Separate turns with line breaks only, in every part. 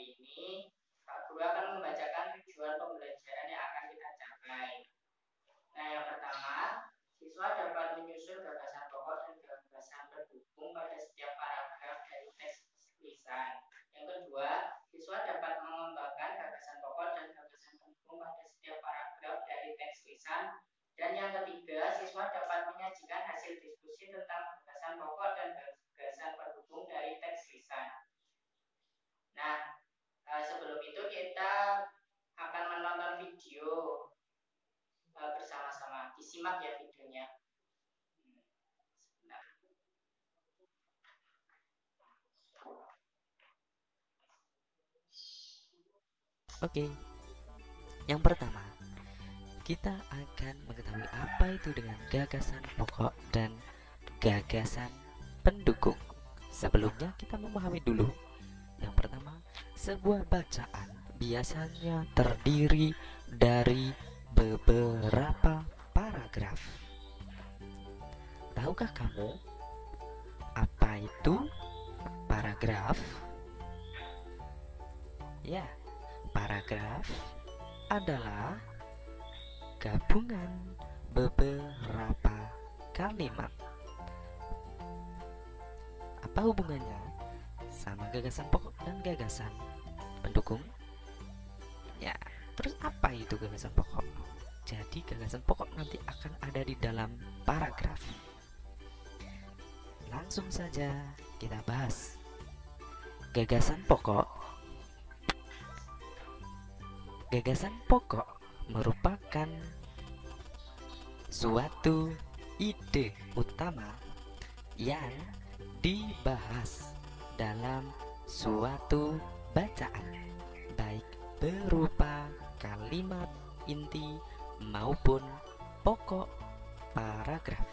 hari ini, Pak Guru akan membacakan tujuan pembelajaran yang akan kita capai. Nah, yang pertama, siswa dapat menyusun gagasan pokok dan gagasan pendukung pada setiap paragraf dari teks tulisan. Yang kedua, siswa dapat mengembangkan gagasan pokok dan gagasan pendukung pada setiap paragraf dari teks tulisan. Dan yang ketiga, siswa dapat menyajikan hasil diskusi tentang gagasan pokok dan gagasan pendukung dari teks tulisan. Nah, sebelum itu kita akan menonton video bersama-sama. Disimak ya videonya. Sebentar.
Oke, yang pertama, kita akan mengetahui apa itu dengan gagasan pokok dan gagasan pendukung. Sebelumnya kita memahami dulu. Yang pertama, sebuah bacaan biasanya terdiri dari beberapa paragraf. Tahukah kamu apa itu paragraf? Ya, paragraf adalah gabungan beberapa kalimat. Apa hubungannya sama gagasan pokok dan gagasan pendukung? Ya, terus apa itu gagasan pokok? Jadi gagasan pokok nanti akan ada di dalam paragraf. Langsung saja kita bahas. Gagasan pokok. Gagasan pokok merupakan suatu ide utama yang dibahas dalam suatu bacaan, baik berupa kalimat inti maupun pokok paragraf.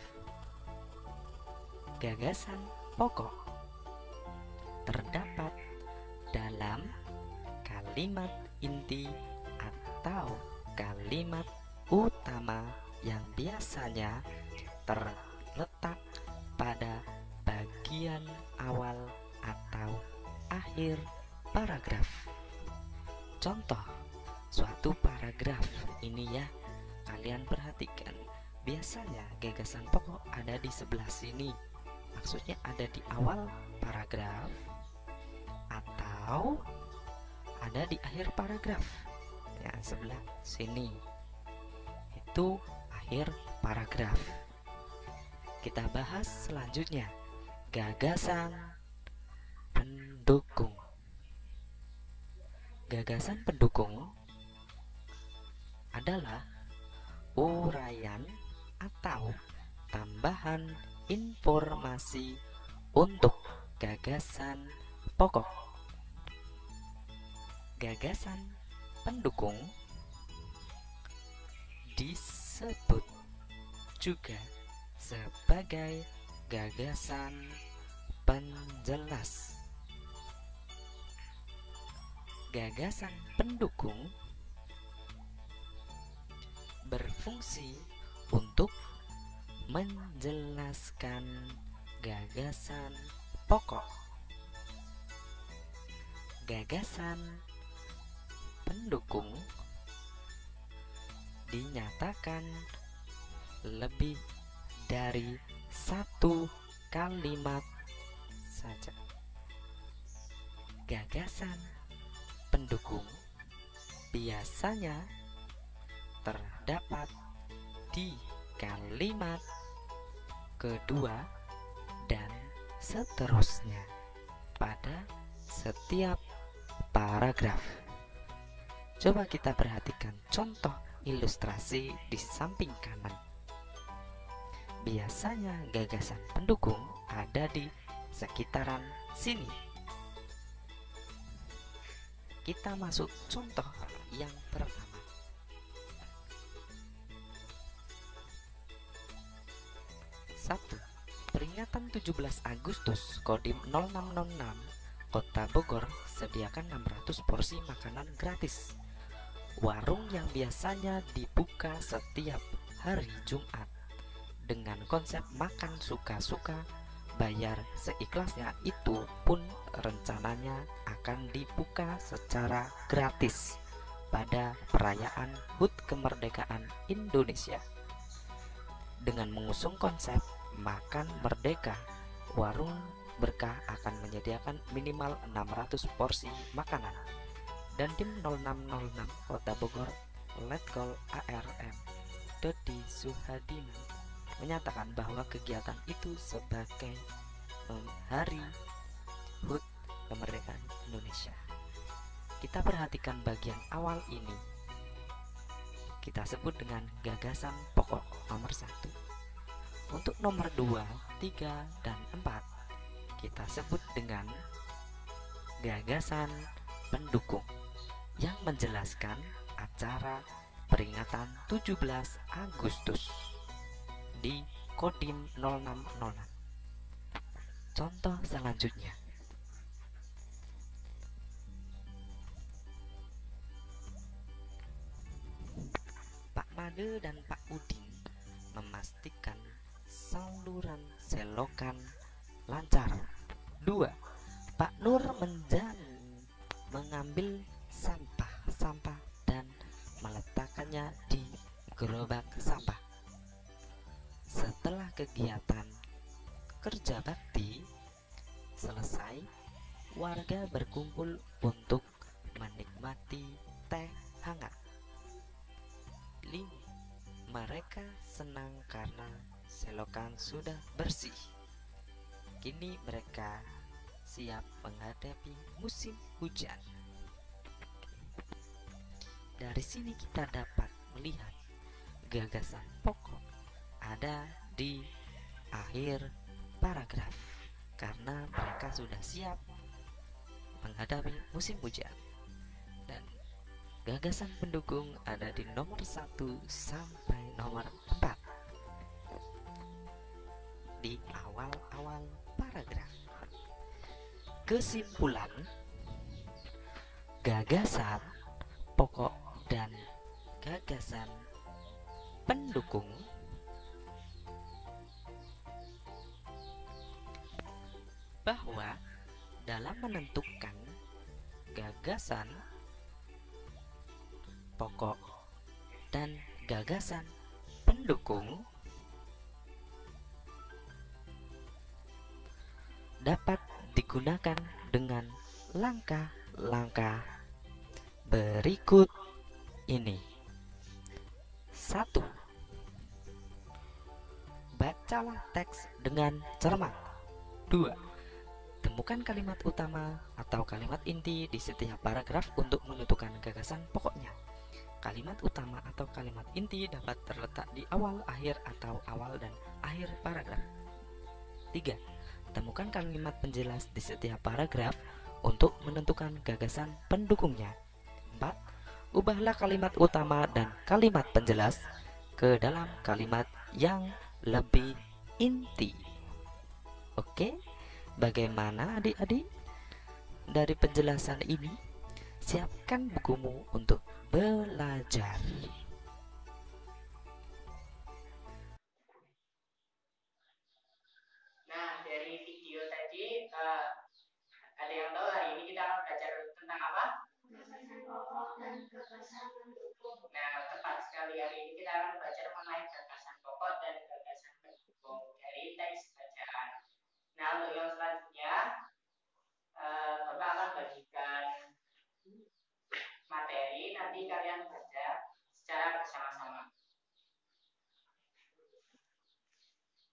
Gagasan pokok terdapat dalam kalimat inti atau kalimat utama yang biasanya terletak pada bagian awal atau akhir paragraf. Contoh suatu paragraf ini ya, kalian perhatikan. Biasanya gagasan pokok ada di sebelah sini. Maksudnya ada di awal paragraf atau ada di akhir paragraf. Ya, sebelah sini. Itu akhir paragraf. Kita bahas selanjutnya, gagasan pendukung. Gagasan pendukung adalah uraian atau tambahan informasi untuk gagasan pokok. Gagasan pendukung disebut juga sebagai gagasan penjelas. Gagasan pendukung berfungsi untuk menjelaskan gagasan pokok. Gagasan pendukung dinyatakan lebih dari satu kalimat saja. Gagasan pendukung biasanya terdapat di kalimat kedua dan seterusnya pada setiap paragraf. Coba kita perhatikan contoh ilustrasi di samping kanan. Biasanya gagasan pendukung ada di sekitaran sini. Kita masuk contoh yang pertama. Satu, peringatan 17 Agustus Kodim 0606 Kota Bogor sediakan 600 porsi makanan gratis. Warung yang biasanya dibuka setiap hari Jumat dengan konsep makan suka-suka, bayar seikhlasnya, itu pun rencananya akan dibuka secara gratis pada perayaan HUT kemerdekaan Indonesia. Dengan mengusung konsep makan merdeka, warung berkah akan menyediakan minimal 600 porsi makanan. Dan tim 0606 Kota Bogor Letkol ARM Dodi Suhadini menyatakan bahwa kegiatan itu sebagai hari HUT kemerdekaan Indonesia. Kita perhatikan bagian awal ini. Kita sebut dengan gagasan pokok nomor 1. Untuk nomor 2, 3, dan 4 kita sebut dengan gagasan pendukung yang menjelaskan acara peringatan 17 Agustus di Kodim 0606. Contoh selanjutnya, Pak Made dan Pak Udin memastikan saluran selokan lancar. 2. Pak Nur mengambil sampah dan meletakkannya di gerobak sampah. Setelah kegiatan kerja bakti selesai, warga berkumpul untuk menikmati teh hangat. 5. Mereka senang karena selokan sudah bersih. Kini mereka siap menghadapi musim hujan. Dari sini kita dapat melihat gagasan pokok ada di akhir paragraf karena mereka sudah siap menghadapi musim hujan. Dan gagasan pendukung ada di nomor 1 sampai nomor 4 di awal-awal paragraf. Kesimpulan, gagasan pokok dan gagasan pendukung bahwa dalam menentukan gagasan pokok dan gagasan pendukung dapat digunakan dengan langkah-langkah berikut ini. 1. Bacalah teks dengan cermat. 2. Temukan kalimat utama atau kalimat inti di setiap paragraf untuk menentukan gagasan pokoknya. Kalimat utama atau kalimat inti dapat terletak di awal, akhir, atau awal dan akhir paragraf. 3. Temukan kalimat penjelas di setiap paragraf untuk menentukan gagasan pendukungnya. 4. Ubahlah kalimat utama dan kalimat penjelas ke dalam kalimat yang lebih inti. Oke, bagaimana adik-adik? Dari penjelasan ini, siapkan bukumu untuk belajar.
Nah, dari video tadi ada yang tahu hari ini kita akan belajar tentang apa? Nah, tepat sekali, hari ini kita akan belajar mengenai gagasan pokok dan gagasan pendukung dari teks bacaan. Nah, untuk yang selanjutnya, Bapak akan bagikan materi, nanti kalian baca secara bersama-sama.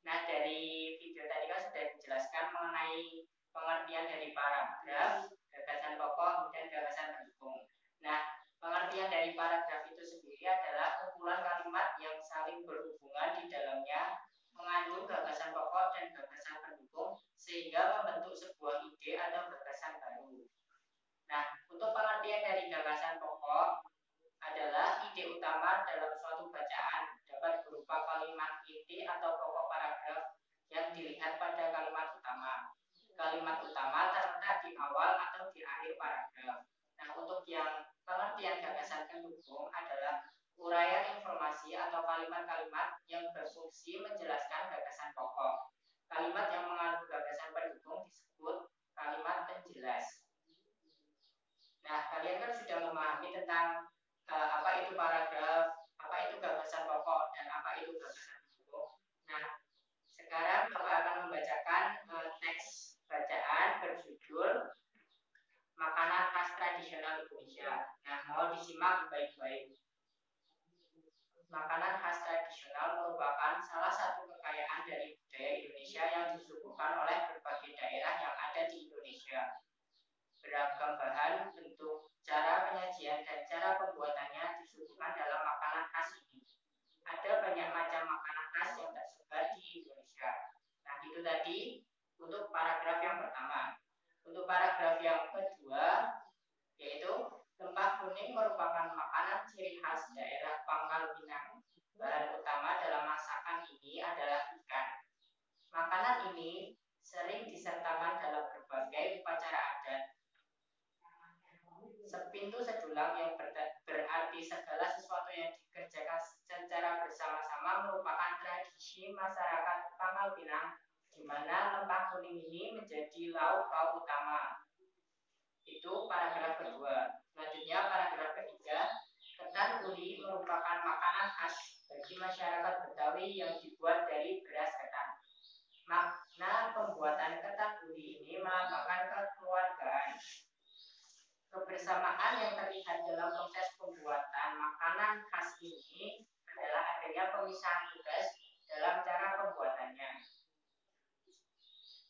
Nah, dari video tadi kan sudah dijelaskan mengenai pengertian dari paragraf, gagasan pokok, dan gagasan pendukung. Nah, pengertian dari paragraf itu sendiri adalah kumpulan kalimat yang saling berhubungan di dalamnya, mengandung gagasan pokok dan gagasan pendukung, sehingga membentuk sebuah ide atau gagasan baru. Nah, untuk pengertian dari gagasan pokok adalah ide utama dalam suatu bacaan, dapat berupa kalimat inti atau pokok paragraf yang dilihat pada kalimat utama. Kalimat utama terletak di awal atau di akhir paragraf. Nah, untuk yang pengertian gagasan pendukung adalah uraian informasi atau kalimat-kalimat yang berfungsi menjelaskan gagasan pokok. Kalimat yang mengandung gagasan pendukung disebut kalimat penjelas. Nah, kalian kan sudah memahami tentang apa itu paragraf, apa itu gagasan pokok, dan apa itu gagasan pokok. Nah, sekarang Bapak akan membacakan teks bacaan berjudul Makanan Khas Tradisional Indonesia. Nah, mohon disimak baik-baik. Makanan khas tradisional merupakan salah satu kekayaan dari budaya Indonesia yang disuguhkan oleh berbagai daerah yang ada di Indonesia. Beragam bahan, bentuk, cara penyajian, dan cara pembuatannya disuguhkan dalam makanan khas ini. Ada banyak macam makanan khas yang tersebar di Indonesia. Nah, itu tadi untuk paragraf yang pertama. Untuk paragraf yang kedua, yaitu lempah kuning merupakan makanan ciri khas daerah Pangkal Pinang. Bahan utama dalam masakan ini adalah ikan. Makanan ini sering disertakan dalam berbagai upacara adat. Sepintu sedulang yang berarti segala sesuatu yang dikerjakan secara bersama-sama merupakan tradisi masyarakat Pangkal Pinang, di mana lempah kuning ini menjadi lauk pauk utama. Itu paragraf kedua. Selanjutnya paragraf ketiga, ketan uli merupakan makanan khas bagi masyarakat Betawi yang dibuat dari beras ketan. Makna pembuatan ketan uli ini melambangkan kekeluargaan. Kebersamaan yang terlihat dalam proses pembuatan makanan khas ini adalah adanya pemisahan tugas dalam cara pembuatannya.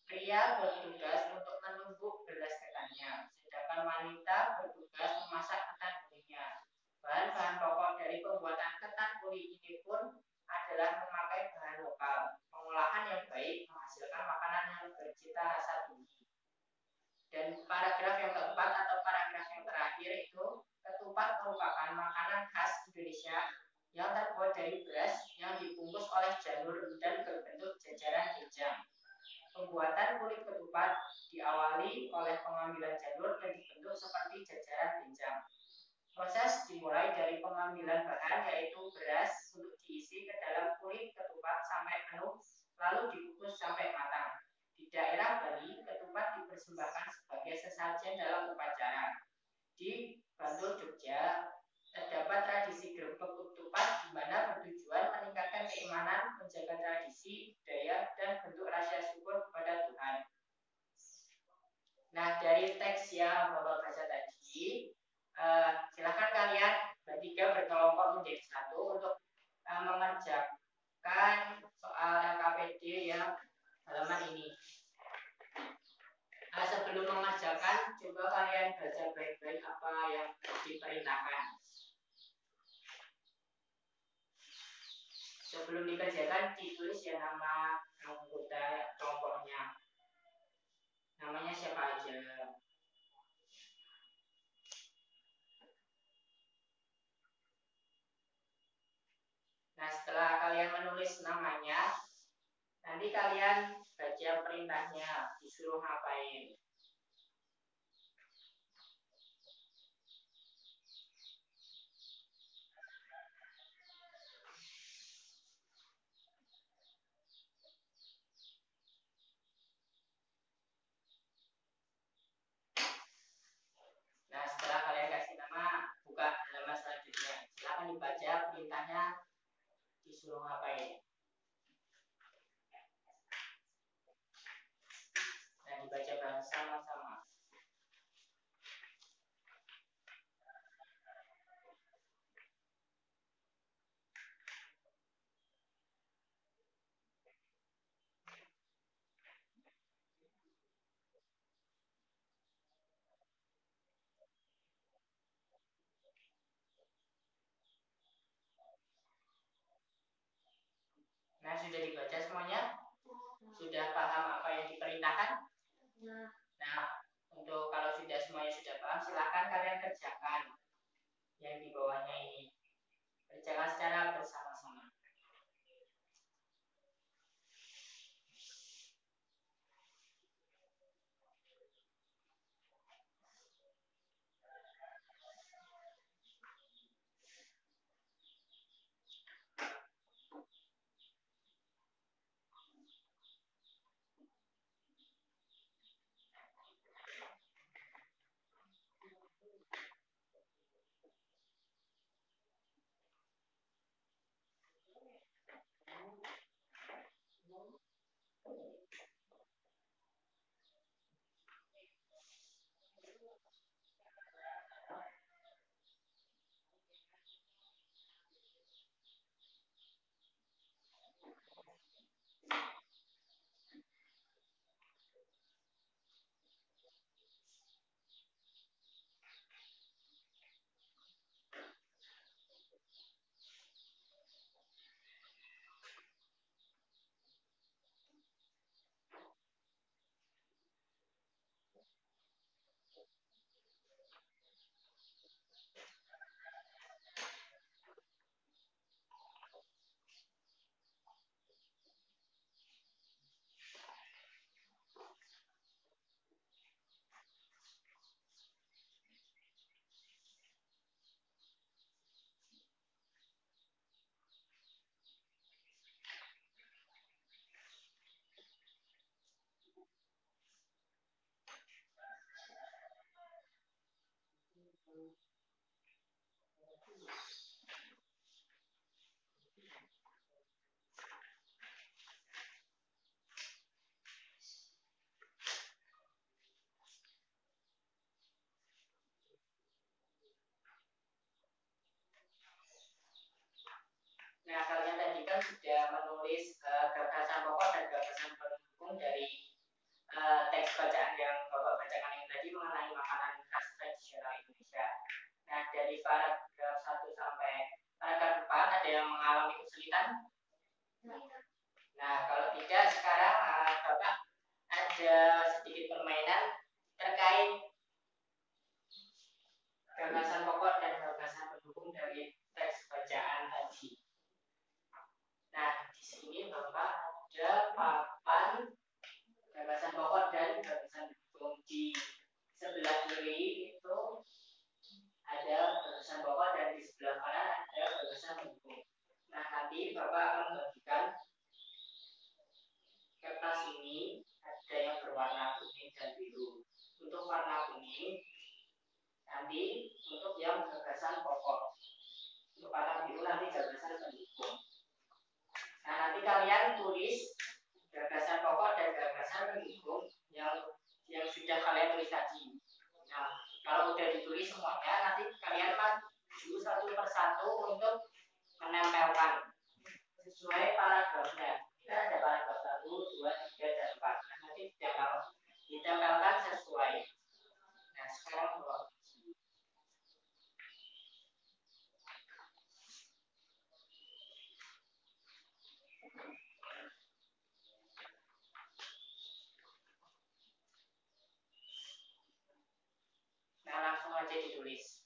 Pria bertugas untuk menumbuk beras ketannya, sedangkan wanita bertugas memasak ketan ulinya. Bahan-bahan pokok dari pembuatan ketan uli ini pun adalah memakai bahan lokal. Pengolahan yang baik menghasilkan makanan yang bercita rasa tinggi. Dan paragraf yang keempat atau paragraf yang terakhir itu, ketupat merupakan makanan khas Indonesia yang terbuat dari beras yang dibungkus oleh janur dan berbentuk jajaran genjang. Pembuatan kulit ketupat diawali oleh pengambilan janur dan dibentuk seperti jajaran genjang. Proses dimulai dari pengambilan bahan yaitu beras untuk diisi ke dalam kulit ketupat sampai penuh, lalu dikukus sampai matang. Di daerah Bali, ketupat dipersembahkan sebagai sesajen dalam upacara. Di Bantul, Jogja, terdapat tradisi grebek ketupat di mana bertujuan meningkatkan keimanan, menjaga tradisi, budaya, dan bentuk rasa syukur kepada Tuhan. Nah, dari teks yang Bapak baca tadi, silakan kalian bertiga berkelompok menjadi satu untuk mengerjakan soal LKPD yang halaman ini. Sebelum mengerjakan, coba kalian baca baik-baik apa yang diperintahkan. Sebelum dikerjakan, ditulis ya nama anggota kelompoknya. Namanya siapa aja. Nah, setelah kalian menulis namanya, nanti kalian baca perintahnya, disuruh ngapain. Nah, setelah kalian kasih nama, buka halaman selanjutnya. Silakan dibaca perintahnya, disuruh ngapain. Nah, dibaca bersama-sama. Nah, sudah dibaca semuanya? Sudah paham apa yang diperintahkan? Nah, untuk kalau sudah semuanya sudah paham, silakan kalian kerjakan yang di bawahnya ini. Kerjakan secara bersama-sama. Nah, kalian tadi kan sudah menulis gagasan pokok dan gagasan pendukung dari teks bacaan yang Bapak bacakan yang tadi mengenai makanan khas tradisional Indonesia. Nah, dari paragraf 1 sampai paragraf 4 ada yang mengalami kesulitan? Nah, kalau tidak, sekarang Bapak ada sedikit permainan terkait gagasan pokok dan gagasan pendukung dari teks bacaan tadi. Nah, di sini Bapak ada papan gagasan pokok dan gagasan pendukung. Di sebelah kiri itu ada gagasan pokok dan di sebelah kanan ada gagasan pendukung. Nah, nanti Bapak akan membagikan kertas ini, ada yang berwarna kuning dan biru. Untuk warna kuning nanti untuk yang gagasan pokok, untuk warna biru nanti gagasan pendukung. Nah, nanti kalian tulis gagasan pokok dan gagasan pendukung yang sudah kalian tulis tadi. Nah, kalau udah ditulis semuanya, nanti kalian maju satu persatu untuk menempelkan sesuai paragrafnya. Kita ada paragraf 1, 2, 3, dan 4. Nah, nanti ditempelkan sesuai. Nah, sekarang kalau nah, langsung aja ditulis.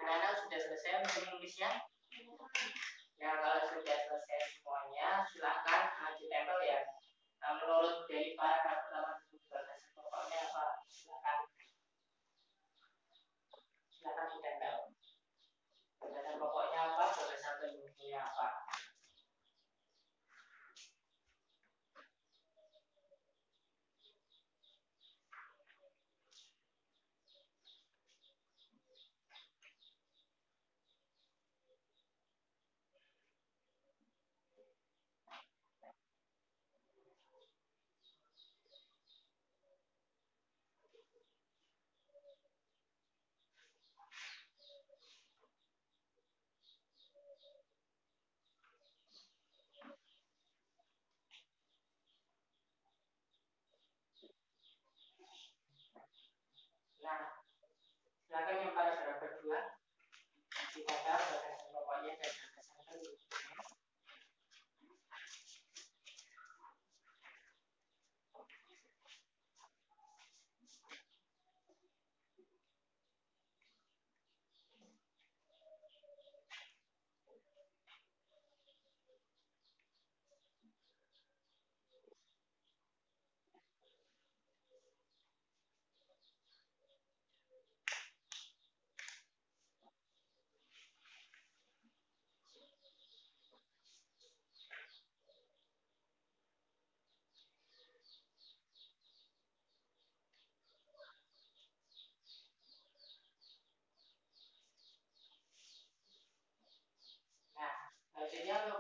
Nah, sudah selesai menulisnya? Ya, kalau sudah selesai semuanya, silakan ditempel ya. Nah, menurut dari paragraf pertama gagasan pokoknya apa? Silakan ditempel. Gagasan pokoknya apa? Gagasan pendukungnya apa?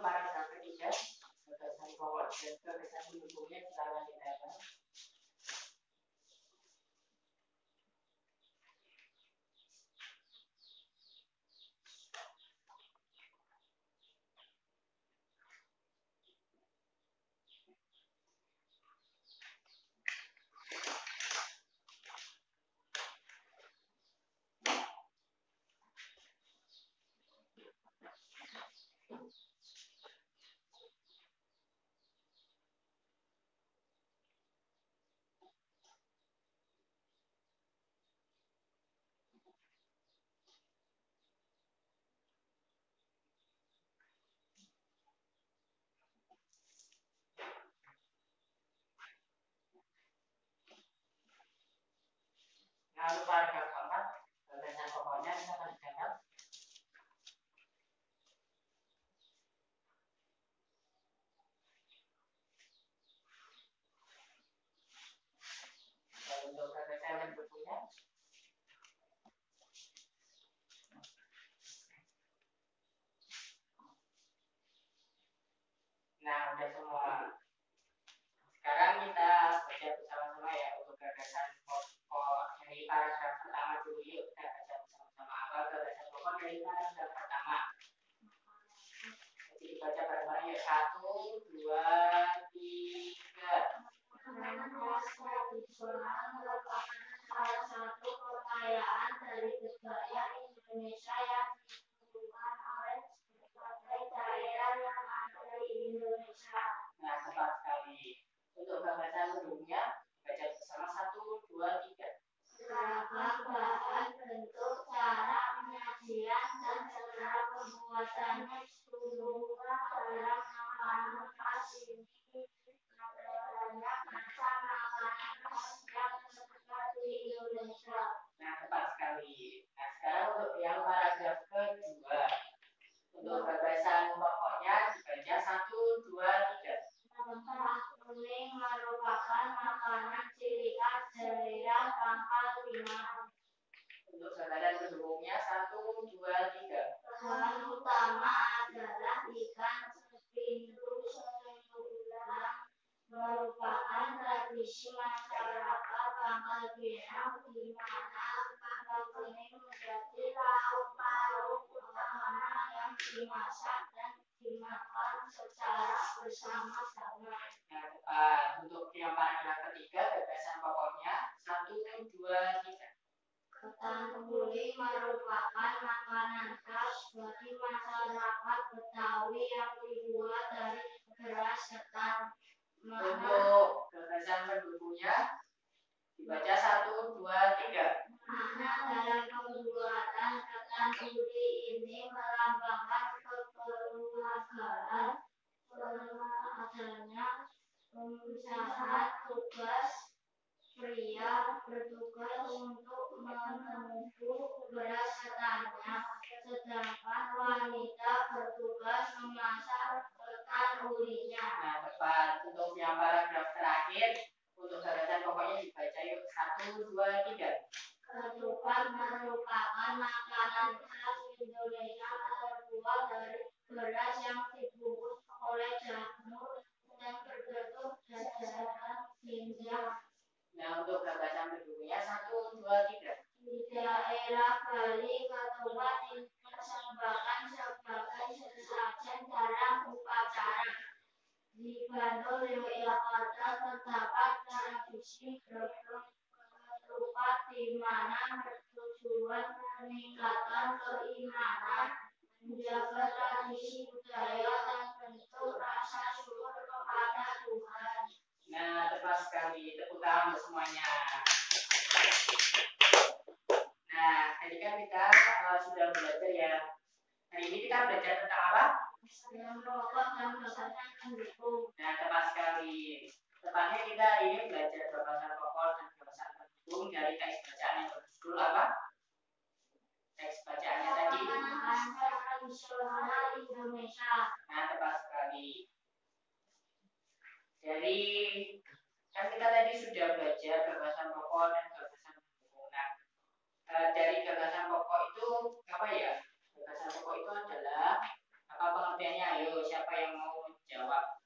paragraf ketiga, gagasan pokok dan gagasan pendukungnya silakan dibaca. Lalu paragraf keempat, gagasan pokoknya silakan dicatat. Dan untuk gagasan pendukungnya, nah udah semua. Sekarang kita baca bersama-sama ya untuk gagasan pokok dari paragraf pertama dulu. Yuk kita baca bersama-sama apa gagasan pokok dari paragraf pertama. Jadi dibaca bareng-bareng ya. 1, 2, 3.
Tradisional merupakan salah satu kekayaan dari budaya Indonesia yang ditentukan oleh berbagai daerah yang ada di Indonesia.
Nah, tepat sekali. Untuk gagasan pendukungnya baca bersama 1, 2, 3.
Beragam bahan, bentuk, cara penyajian, dan cara pembuatannya seluruhnya dalam makanan khas ini. Ada banyak macam makanan khas yang tersebar di Indonesia.
Nah, tepat sekali. Nah, sekarang untuk yang paragraf kedua. Untuk gagasan pokoknya dibaca 1, 2, 3.
Tahu kuning merupakan makanan ciri khas daerah Pangkal Pinang.
Untuk gagasan pendukungnya 1, 2, 3.
Bahan utama adalah ikan sepintu selulang, merupakan tradisi masyarakat Pangkal Pinang di mana pangkal kuning menjadi lauk pauk utama yang dimasak dan dimakan secara bersama-sama.
Nah, tepat. Untuk yang paragraf ketiga gagasan pokoknya 1, 2, 3.
Ketan tuli merupakan makanan khas bagi masyarakat Betawi yang dibuat dari beras ketan.
Untuk gagasan pendukungnya dibaca 1, 2, 3.
Makna dalam pembuatan ketan tuli ini melambangkan kekeluargaan, adanya pemisahan tugas. Pria bertugas untuk menumbuk beras ketannya, sedangkan wanita bertugas memasak ketan ulinya.
Nah, tepat. Untuk yang paragraf terakhir, untuk gagasan pokoknya dibaca yuk 1, 2, 3.
Ketupat merupakan makanan khas Indonesia terbuat dari beras yang dibungkus oleh jamur dan berbentuk jajaran ginjal.
Nah, untuk gagasan pendukungnya 1, 2, 3.
Di daerah Bali, ketupat dipersembahkan sebagai sesajen dalam upacara. Di Bandung, Yogyakarta terdapat tradisi berburu ketupat di mana bertujuan meningkatkan keimanan, menjaga tradisi budaya, dan bentuk rasa syukur kepada Tuhan.
Nah, tepat sekali. Tepuk tangan untuk semuanya. Nah, tadi kan kita sudah belajar ya. Hari ini kita belajar tentang apa?
Yang pokok dan gagasan pendukung.
Nah, tepat sekali. Tepatnya kita hari ini belajar gagasan pokok dan gagasan pendukung dari teks bacaan yang berjudul apa? Teks bacaannya tadi.
Makanan tradisional Indonesia.
Nah, tepat sekali. Dari kan kita tadi sudah belajar gagasan pokok dan gagasan pendukung. Nah, dari gagasan pokok itu apa ya? Gagasan pokok itu adalah Apa pengertiannya? Ayo, siapa yang mau jawab?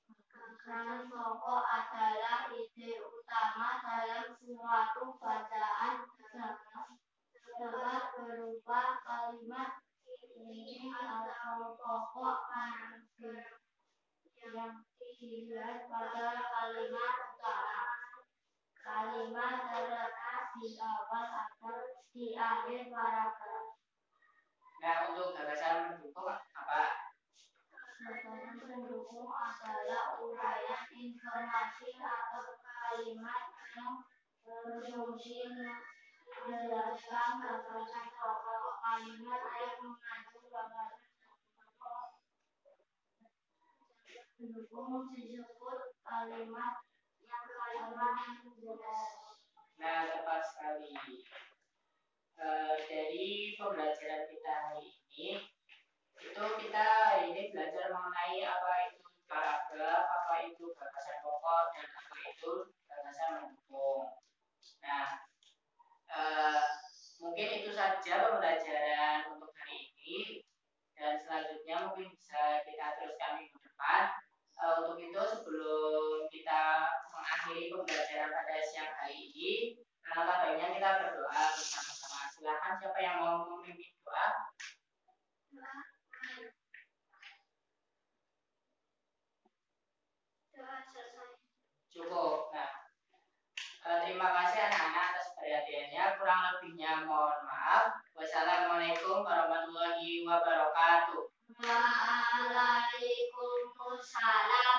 Gagasan pokok adalah ide utama dalam suatu bacaan dapat berupa kalimat inti atau pokok yang dilihat pada kalimat utama. Kalimat terletak di awal atau di akhir paragraf.
Nah, untuk gagasan pendukung apa?
Gagasan pendukung adalah uraian informasi atau kalimat yang berfungsi menjelaskan gagasan pokok. Kalimat yang mengandung gagasan pokok pendukung disebut kalimat yang jelas.
Nah, tepat sekali. Dari pembelajaran kita hari ini, itu kita hari ini belajar mengenai apa itu paragraf, apa itu gagasan pokok, dan apa itu gagasan pendukung. Nah, mungkin itu saja pembelajaran untuk hari ini, dan selanjutnya mungkin bisa kita teruskan minggu depan. Untuk itu sebelum kita mengakhiri pembelajaran pada siang hari ini, alangkah baiknya kita berdoa bersama-sama. Silakan siapa yang mau memimpin doa? Cukup. Nah, terima kasih anak-anak atas perhatiannya. Kurang lebihnya mohon maaf. Wassalamualaikum warahmatullahi wabarakatuh.
Waalaikumsalam.